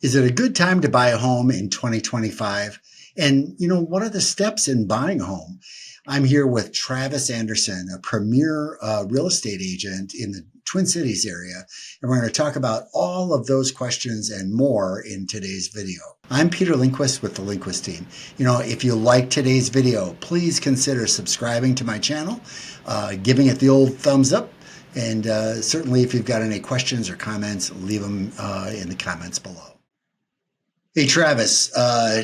Is it a good time to buy a home in 2025? And, what are the steps in buying a home? I'm here with Travis Anderson, a premier real estate agent in the Twin Cities area. And we're going to talk about all of those questions and more in today's video. I'm Peter Lindquist with the Lindquist Team. If you like today's video, please consider subscribing to my channel, giving it the old thumbs up, and certainly if you've got any questions or comments, leave them in the comments below. Hey Travis,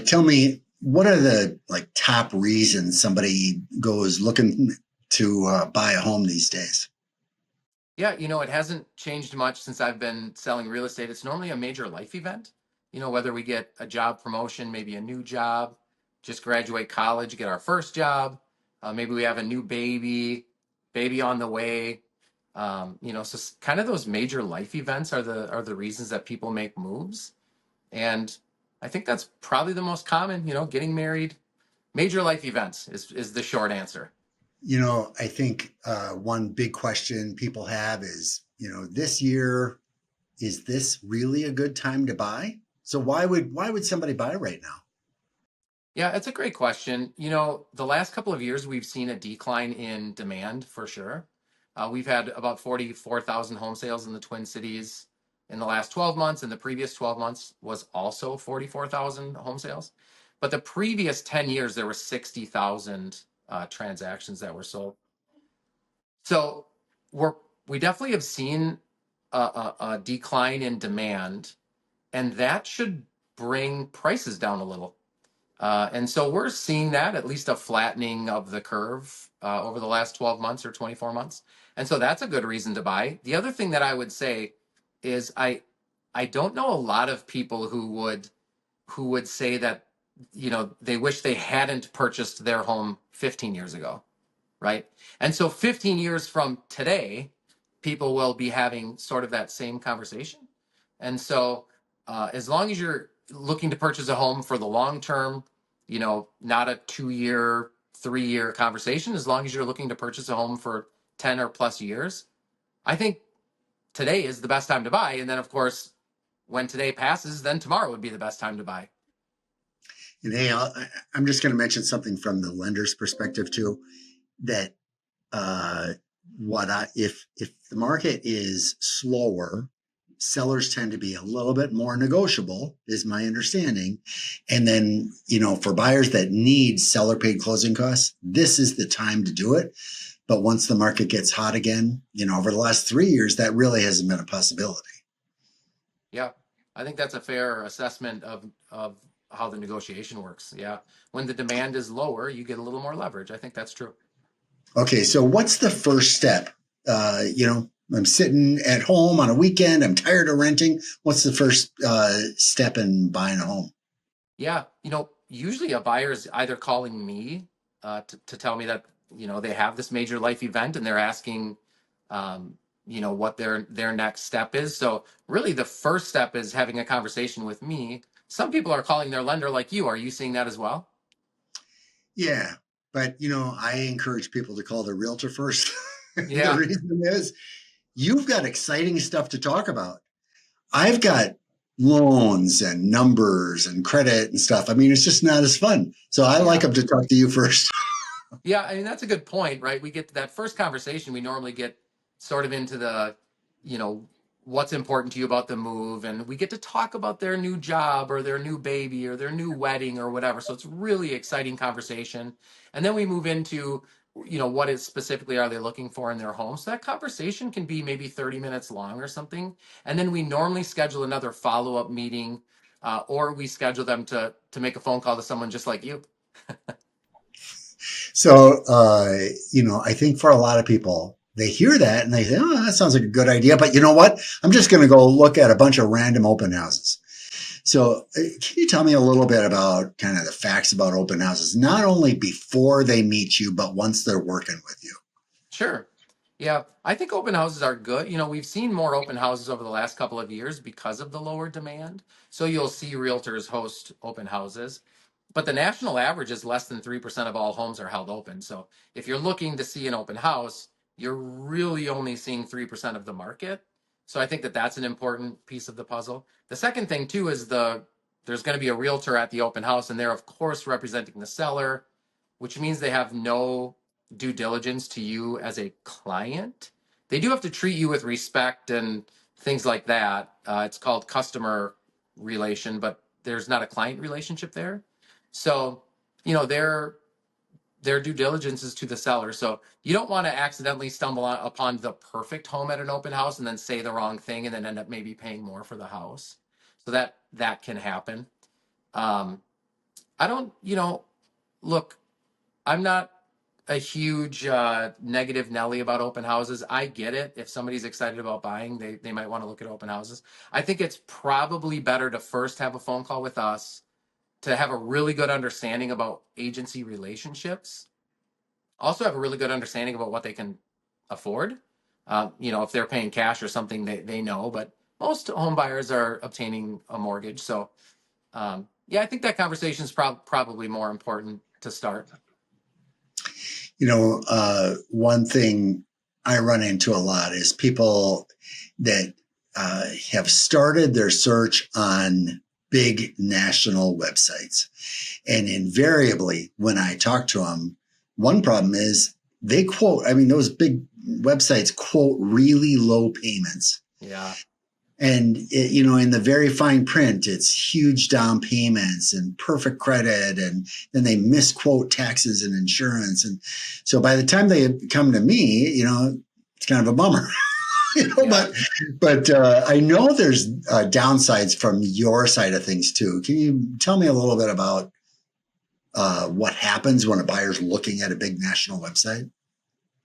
tell me what are the top reasons somebody goes looking to buy a home these days? Yeah, it hasn't changed much since I've been selling real estate. It's normally a major life event, whether we get a job promotion, maybe a new job, just graduate college, get our first job, maybe we have a new baby on the way. Kind of those major life events are the reasons that people make moves. And I think that's probably the most common, getting married, major life events is the short answer. I think one big question people have is, this year, is this really a good time to buy? So why would somebody buy right now? Yeah, it's a great question. The last couple of years, we've seen a decline in demand for sure. We've had about 44,000 home sales in the Twin Cities in the last 12 months, and the previous 12 months was also 44,000 home sales. But the previous 10 years, there were 60,000 transactions that were sold. So we're we definitely have seen a decline in demand, and that should bring prices down a little. And so we're seeing that, at least a flattening of the curve over the last 12 months or 24 months. And so that's a good reason to buy. The other thing that I would say is I don't know a lot of people who would say that, they wish they hadn't purchased their home 15 years ago, right? And so 15 years from today, people will be having sort of that same conversation. And so as long as you're looking to purchase a home for the long term, not a 2 year, 3 year conversation, as long as you're looking to purchase a home for 10 or plus years, I think today is the best time to buy. And then, of course, when today passes, then tomorrow would be the best time to buy. And hey, I'm just going to mention something from the lender's perspective too. That uh, if the market is slower, sellers tend to be a little bit more negotiable, is my understanding. And then, for buyers that need seller paid closing costs, this is the time to do it. But once the market gets hot again, over the last 3 years, that really hasn't been a possibility. Yeah, I think that's a fair assessment of how the negotiation works. Yeah, when the demand is lower, you get a little more leverage. I think that's true. Okay, so what's the first step? I'm sitting at home on a weekend. I'm tired of renting. What's the first step in buying a home? Yeah, usually a buyer is either calling me to tell me that they have this major life event and they're asking, what their next step is. So really, the first step is having a conversation with me. Some people are calling their lender like you. Are you seeing that as well? Yeah, but I encourage people to call their realtor first. The Yeah, reason is you've got exciting stuff to talk about. I've got loans and numbers and credit and stuff. I mean, it's just not as fun. So I like yeah. them to talk to you first. Yeah, I mean that's a good point, right? We get to that first conversation, we normally get sort of into the, you know, what's important to you about the move, and we get to talk about their new job or their new baby or their new wedding or whatever. So it's really exciting conversation. And then we move into, what is specifically are they looking for in their home? So that conversation can be maybe 30 minutes long or something. And then we normally schedule another follow-up meeting, or we schedule them to make a phone call to someone just like you. So, I think for a lot of people, they hear that and they say, oh, that sounds like a good idea. But you know what? I'm just going to go look at a bunch of random open houses. So, can you tell me a little bit about kind of the facts about open houses, not only before they meet you, but once they're working with you? Sure. Yeah, I think open houses are good. We've seen more open houses over the last couple of years because of the lower demand. So you'll see realtors host open houses, but the national average is less than 3% of all homes are held open. So if you're looking to see an open house, you're really only seeing 3% of the market. So I think that that's an important piece of the puzzle. The second thing too is there's going to be a realtor at the open house, and they're of course representing the seller, which means they have no due diligence to you as a client. They do have to treat you with respect and things like that. It's called customer relation, but there's not a client relationship there. So, you know, their due diligence is to the seller. So you don't want to accidentally stumble upon the perfect home at an open house and then say the wrong thing and then end up maybe paying more for the house. So that can happen. Um, I don't, look, I'm not a huge negative Nelly about open houses. I get it. If somebody's excited about buying, they might want to look at open houses. I think it's probably better to first have a phone call with us to have a really good understanding about agency relationships, also have a really good understanding about what they can afford. If they're paying cash or something, they know, but most home buyers are obtaining a mortgage. So, yeah, I think that conversation is probably more important to start. One thing I run into a lot is people that have started their search on big national websites. And invariably, when I talk to them, one problem is they quote, I mean, those big websites quote really low payments. Yeah. And in the very fine print, it's huge down payments and perfect credit, and then they misquote taxes and insurance. And so by the time they come to me, it's kind of a bummer. Yeah. But I know there's downsides from your side of things too. Can you tell me a little bit about what happens when a buyer's looking at a big national website?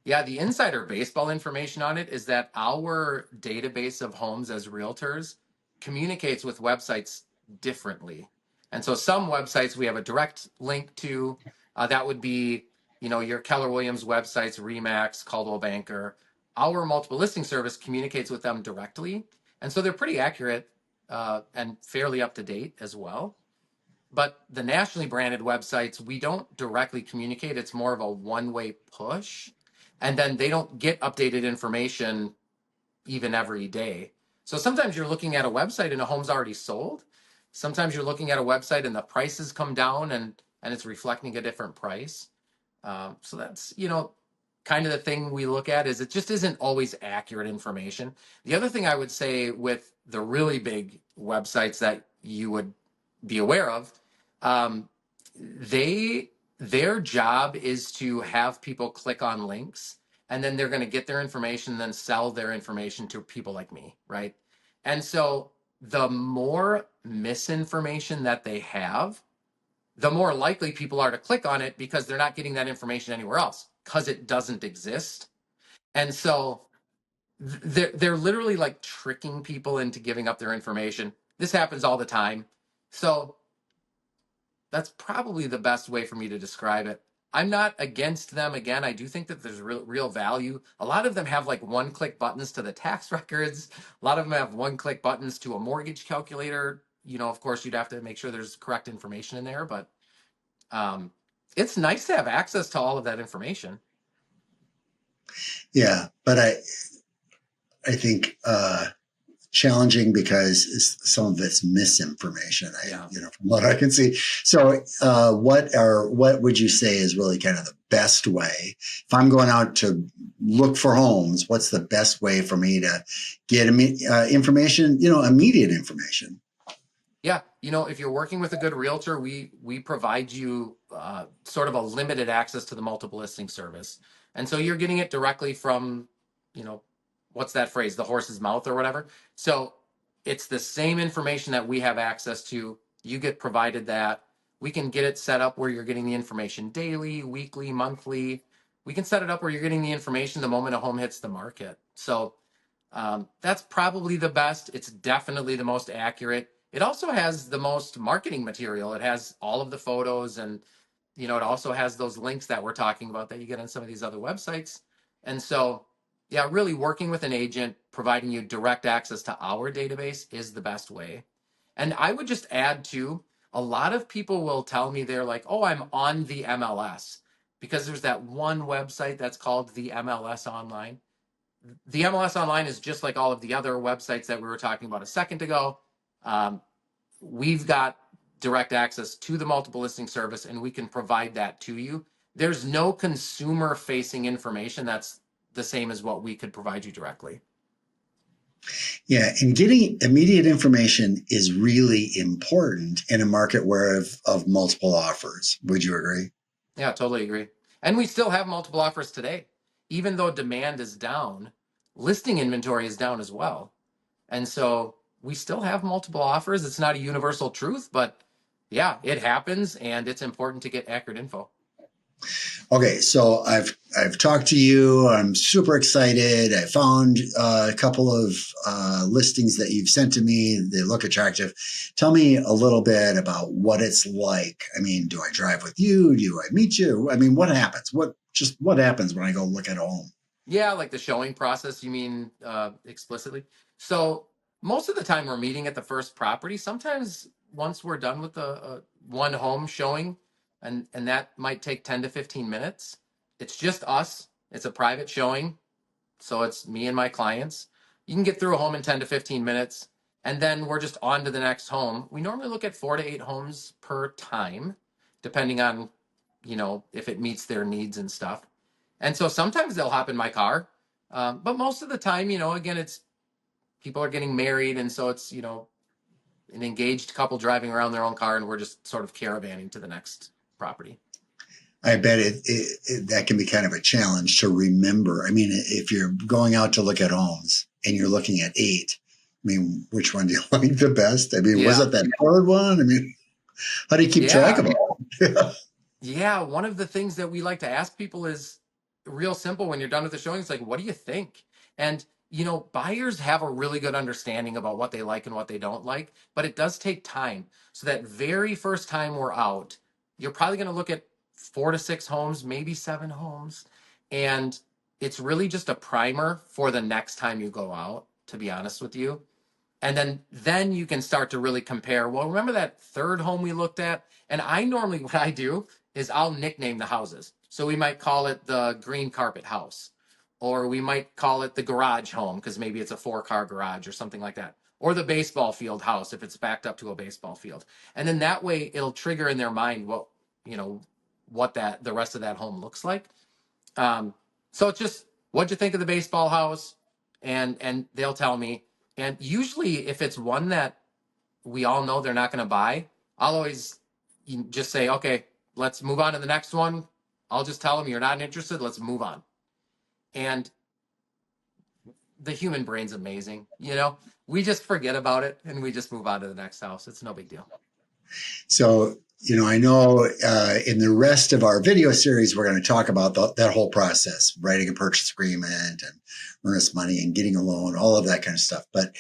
Yeah, the insider baseball information on it is that our database of homes as realtors communicates with websites differently. And so some websites we have a direct link to. That would be, your Keller Williams websites, Remax, Coldwell Banker. Our multiple listing service communicates with them directly. And so they're pretty accurate and fairly up to date as well. But the nationally branded websites, we don't directly communicate. It's more of a one-way push. And then they don't get updated information even every day. So sometimes you're looking at a website and a home's already sold. Sometimes you're looking at a website and the prices come down and it's reflecting a different price. So that's, kind of the thing we look at is it just isn't always accurate information. The other thing I would say with the really big websites that you would be aware of, um, they their job is to have people click on links and then they're going to get their information and then sell their information to people like me, right? And so the more misinformation that they have, the more likely people are to click on it because they're not getting that information anywhere else because it doesn't exist. And so they're literally like tricking people into giving up their information. This happens all the time. So that's probably the best way for me to describe it. I'm not against them. Again, I do think that there's real value. A lot of them have like one click buttons to the tax records. A lot of them have one click buttons to a mortgage calculator. Of course, you'd have to make sure there's correct information in there, but um, it's nice to have access to all of that information. Yeah, but I think challenging because some of it's misinformation. Yeah. From what I can see. So, what would you say is really kind of the best way if I'm going out to look for homes? What's the best way for me to get information? Immediate information. Yeah, if you're working with a good realtor, we provide you sort of a limited access to the multiple listing service, and so you're getting it directly from, you know, what's that phrase, the horse's mouth or whatever. So it's the same information that we have access to. You get provided that. We can get it set up where you're getting the information daily, weekly, monthly. We can set it up where you're getting the information the moment a home hits the market. So that's probably the best. It's definitely the most accurate. It also has the most marketing material. It has all of the photos and, it also has those links that we're talking about that you get on some of these other websites. And so, yeah, really working with an agent, providing you direct access to our database is the best way. And I would just add too, a lot of people will tell me they're like, oh, I'm on the MLS because there's that one website that's called the MLS online. The MLS Online is just like all of the other websites that we were talking about a second ago. Um, we've got direct access to the multiple listing service, and we can provide that to you. There's no consumer facing information that's the same as what we could provide you directly. Yeah, and getting immediate information is really important in a market where of multiple offers. Would you agree? Yeah, totally agree. And we still have multiple offers today. Even though demand is down, listing inventory is down as well. And so we still have multiple offers. It's not a universal truth, but yeah, it happens and it's important to get accurate info. Okay, so I've talked to you. I'm super excited. I found a couple of listings that you've sent to me. They look attractive. Tell me a little bit about what it's like. I mean, do I drive with you? Do I meet you? I mean, what happens? What happens when I go look at a home? Yeah, like the showing process, you mean explicitly? So most of the time we're meeting at the first property. Sometimes once we're done with the one home showing, and that might take 10 to 15 minutes. It's just us. It's a private showing. So it's me and my clients. You can get through a home in 10 to 15 minutes, and then we're just on to the next home. We normally look at 4 to 8 homes per time, depending on, if it meets their needs and stuff. And so sometimes they'll hop in my car. But most of the time, again, it's people are getting married. And so it's, an engaged couple driving around their own car, and we're just sort of caravanning to the next property. I bet that can be kind of a challenge to remember. I mean, if you're going out to look at homes and you're looking at eight, I mean, which one do you like the best? I mean, was Yeah. it that third one? I mean, how do you keep track Yeah. of it? Yeah. One of the things that we like to ask people is real simple when you're done with the showing. It's like, what do you think? And, buyers have a really good understanding about what they like and what they don't like, but it does take time. So that very first time we're out, you're probably going to look at 4 to 6 homes, maybe 7 homes. And it's really just a primer for the next time you go out, to be honest with you. And then you can start to really compare. Well, remember that third home we looked at? And I normally what I do is I'll nickname the houses. So we might call it the green carpet house, or we might call it the garage home because maybe it's a 4-car garage or something like that, or the baseball field house if it's backed up to a baseball field. And then that way it'll trigger in their mind you know what that the rest of that home looks like. So it's just what'd you think of the baseball house, and they'll tell me. And usually, if it's one that we all know they're not going to buy, I'll always just say, okay, let's move on to the next one. I'll just tell them you're not interested. Let's move on. And the human brain's amazing. We just forget about it and we just move on to the next house. It's no big deal. So, I know in the rest of our video series, we're going to talk about that whole process, writing a purchase agreement and earnest money and getting a loan, all of that kind of stuff. But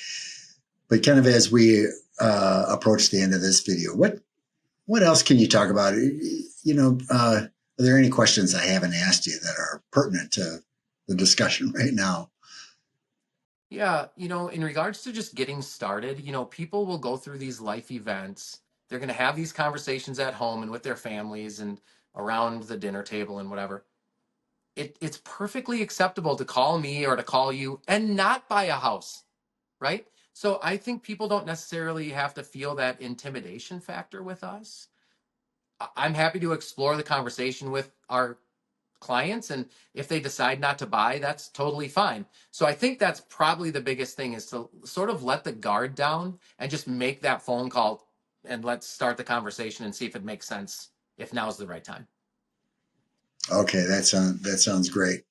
kind of as we approach the end of this video, what else can you talk about? Are there any questions I haven't asked you that are pertinent to the discussion right now? Yeah, in regards to just getting started, people will go through these life events. They're going to have these conversations at home and with their families and around the dinner table and whatever. It's perfectly acceptable to call me or to call you and not buy a house, right? So I think people don't necessarily have to feel that intimidation factor with us. I'm happy to explore the conversation with our clients, and if they decide not to buy, that's totally fine. So I think that's probably the biggest thing, is to sort of let the guard down and just make that phone call, and let's start the conversation and see if it makes sense, if now's the right time. Okay, that sounds great.